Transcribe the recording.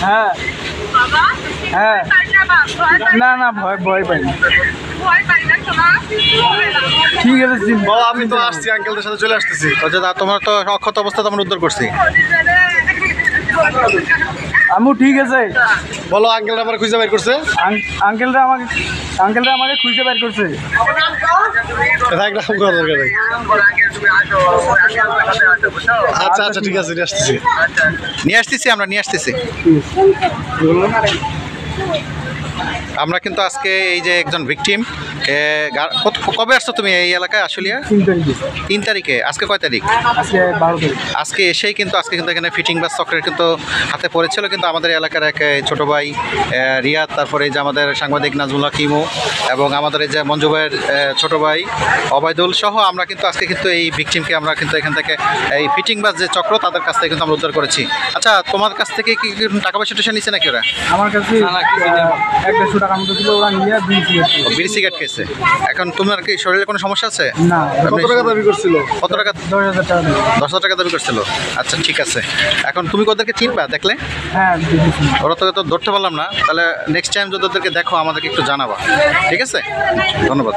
হ্যাঁ হ্যাঁ না না ভয় ভয় পাই না। ঠিক আছে বাবা আমি তো আসছি আঙ্কেলদের সাথে চলে আসতেছি। আচ্ছা তোমার তো অক্ষত অবস্থা তো আমরা উদ্ধার করছি। আমু ঠিক আছে। বলো আঙ্কেলরা আমার খুঁজে বের করছে। আঙ্কেলরা আমাকে খুঁজে বের করছে। আচ্ছা আচ্ছা ঠিক আছে নিয়ে আসতেছি আমরা নিয়ে আসতেছি। আমরা কিন্তু আজকে এই যে একজন ভিকটিম, কবে আসছো তুমি এই এলাকায় আশুলিয়া? 3 তারিখে। আজকে কয় তারিখ? আজকে এসেই কিন্তু এখানে ফিটিং বাস চক্রের কিন্তু হাতে পড়েছিল কিন্তু আমাদের এলাকার এক ছোট ভাই রিয়াদ, তারপরে এই যে আমাদের সাংবাদিক নাজমুল্লাহ কিমু এবং আমাদের এই যে মঞ্জু ভাইয়ের ছোট ভাই অবায়দুল সহ আমরা কিন্তু আজকে কিন্তু এই ভিকটিমকে আমরা কিন্তু এখান থেকে এই ফিটিং বাস যে চক্র তাদের কাছ থেকে কিন্তু আমরা উদ্ধার করেছি। আচ্ছা তোমার কাছ থেকে কি টাকা পয়সা টেশন নিচ্ছে নাকি ওরা? আমার কাছে 150 টাকার মতো ছিল, ওরা নিয়ে বিড়ি সিগারেট খেয়েছে। এখন তোমার কি শরীরে কোনো সমস্যা আছে? না। কত টাকা দাবি করছিল? কত টাকা? 10,000 টাকা। 10,000 টাকা দাবি করছিল। আচ্ছা ঠিক আছে। এখন তুমি ওদেরকে চিনবা দেখলে? হ্যাঁ ওরা তো ধরতে পারলাম না, তাহলে নেক্সট টাইম যদি ওদেরকে দেখো আমাদেরকে একটু জানাবা, ঠিক আছে? ধন্যবাদ।